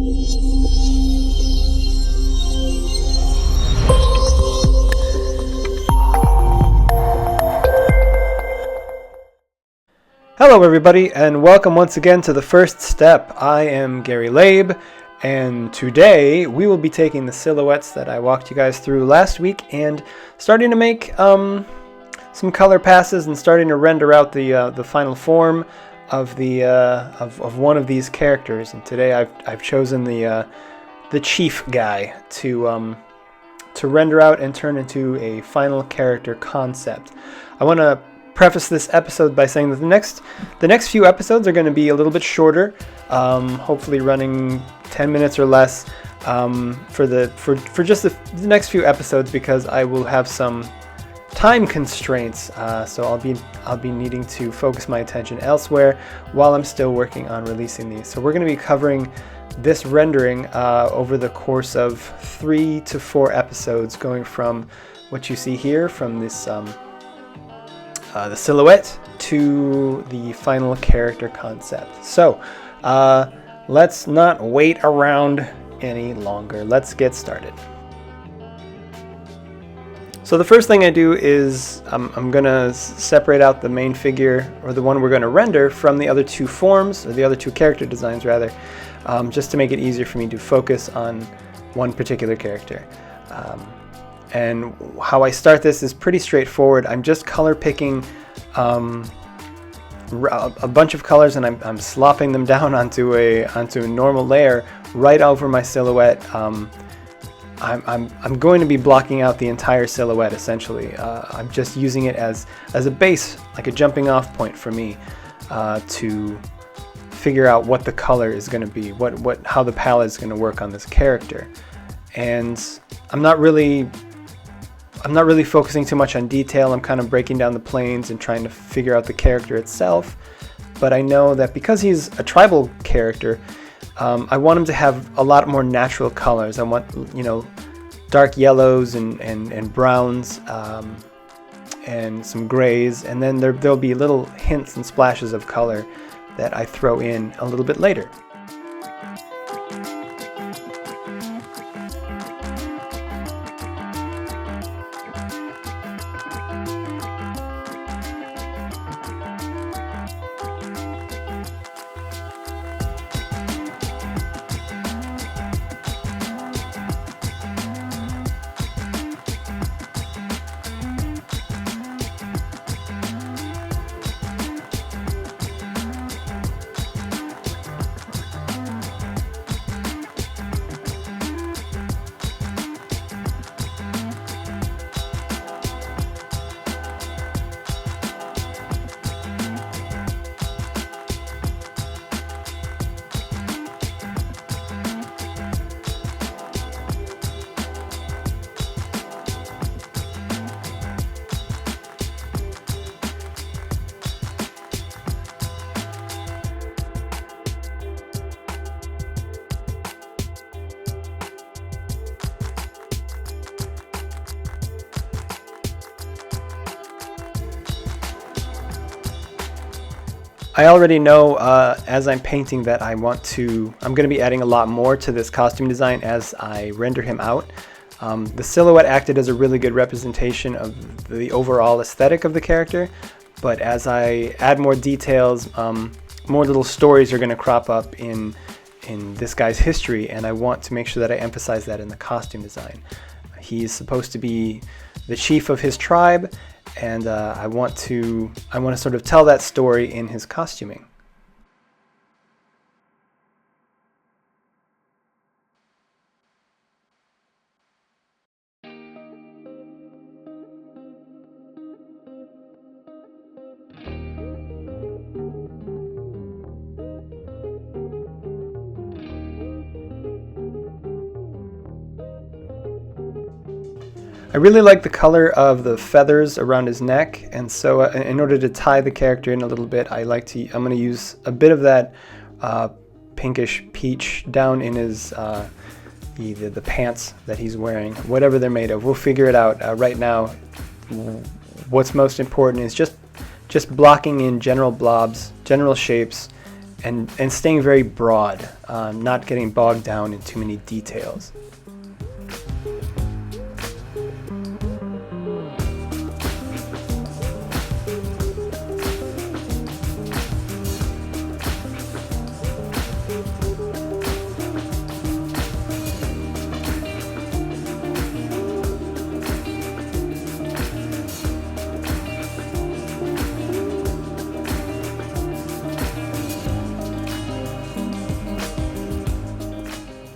Hello everybody, and welcome once again to The First Step. I am Gary Labe, and today we will be taking the silhouettes that I walked you guys through last week and starting to make some color passes and starting to render out the final form of the of one of these characters. And today I've chosen the chief guy to render out and turn into a final character concept. I want to preface this episode by saying that the next few episodes are going to be a little bit shorter, hopefully running 10 minutes or less for just the next few episodes, because I will have some time constraints, so I'll be needing to focus my attention elsewhere while I'm still working on releasing these. So we're going to be covering this rendering over the course of 3 to 4 episodes, going from what you see here, from this the silhouette to the final character concept. So let's not wait around any longer. Let's get started. So the first thing I do is I'm going to separate out the main figure, or the one we're going to render, from the other two forms, or the other two character designs rather, just to make it easier for me to focus on one particular character. And how I start this is pretty straightforward. I'm just color picking a bunch of colors, and I'm slopping them down onto a normal layer right over my silhouette. I'm going to be blocking out the entire silhouette essentially. I'm just using it as a base, like a jumping off point for me, to figure out what the color is going to be, how the palette is going to work on this character. And I'm not really focusing too much on detail. I'm kind of breaking down the planes and trying to figure out the character itself. But I know that because he's a tribal character, I want him to have a lot more natural colors. I want, dark yellows and browns, and some grays, and then there'll be little hints and splashes of color that I throw in a little bit later. I already know as I'm painting that I'm going to be adding a lot more to this costume design as I render him out. The silhouette acted as a really good representation of the overall aesthetic of the character, but as I add more details, more little stories are going to crop up in this guy's history, and I want to make sure that I emphasize that in the costume design. He's supposed to be the chief of his tribe, and I want to sort of tell that story in his costuming. I really like the color of the feathers around his neck, and so in order to tie the character in a little bit, I'm going to use a bit of that pinkish peach down in his the pants that he's wearing, whatever they're made of. We'll figure it out. Right now, what's most important is just blocking in general blobs, general shapes, and staying very broad, not getting bogged down in too many details.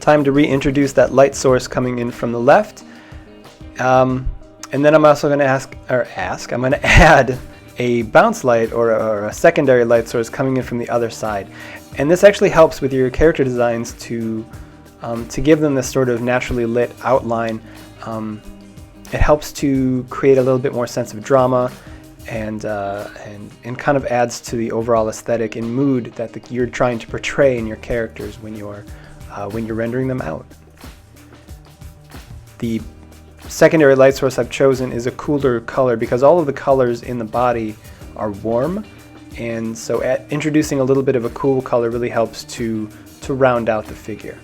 Time to reintroduce that light source coming in from the left. And then I'm also going to I'm going to add a bounce light or a secondary light source coming in from the other side. And this actually helps with your character designs to give them this sort of naturally lit outline. It helps to create a little bit more sense of drama and kind of adds to the overall aesthetic and mood that you're trying to portray in your characters when you're rendering them out. The secondary light source I've chosen is a cooler color because all of the colors in the body are warm, and so introducing a little bit of a cool color really helps to round out the figure.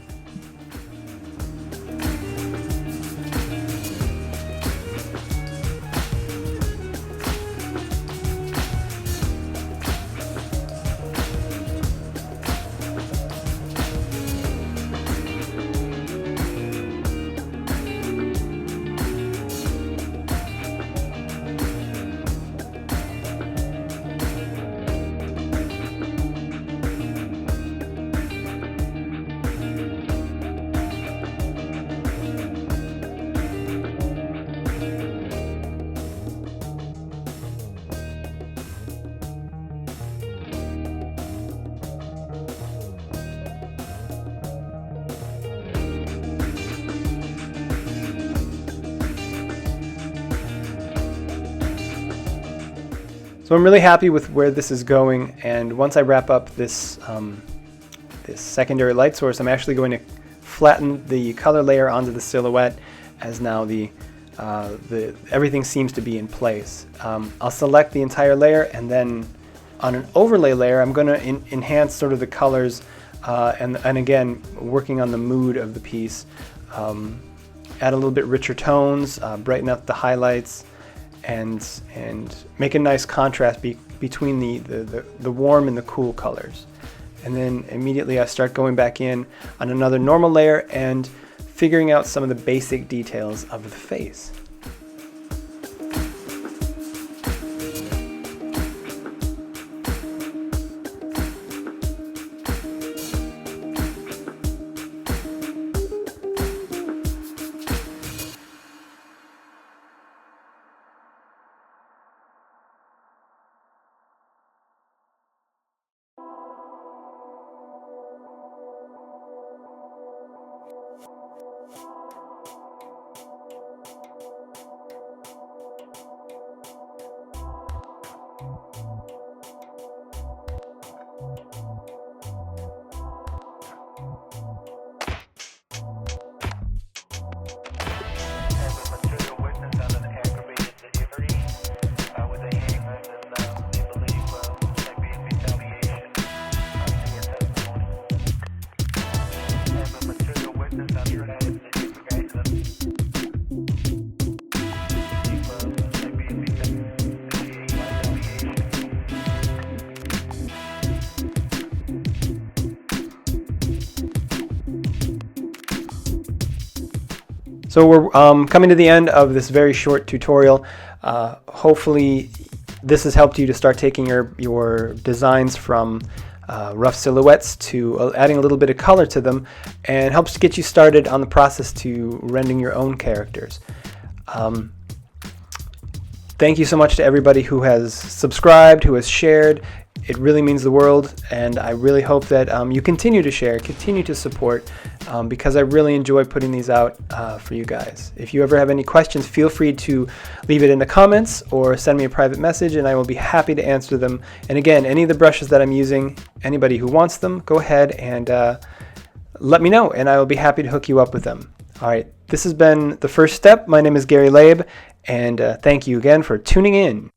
So I'm really happy with where this is going, and once I wrap up this this secondary light source, I'm actually going to flatten the color layer onto the silhouette, as now the everything seems to be in place. I'll select the entire layer, and then on an overlay layer I'm going to enhance sort of the colors and again working on the mood of the piece, add a little bit richer tones, brighten up the highlights, and make a nice contrast between the warm and the cool colors. And then immediately I start going back in on another normal layer and figuring out some of the basic details of the face. So we're coming to the end of this very short tutorial. Hopefully this has helped you to start taking your designs from rough silhouettes to adding a little bit of color to them, and helps to get you started on the process to rendering your own characters. Thank you so much to everybody who has subscribed, who has shared. It really means the world, and I really hope that you continue to share, continue to support, because I really enjoy putting these out for you guys. If you ever have any questions, feel free to leave it in the comments or send me a private message, and I will be happy to answer them. And again, any of the brushes that I'm using, anybody who wants them, go ahead and let me know, and I will be happy to hook you up with them. All right, this has been The First Step. My name is Gary Labe, and thank you again for tuning in.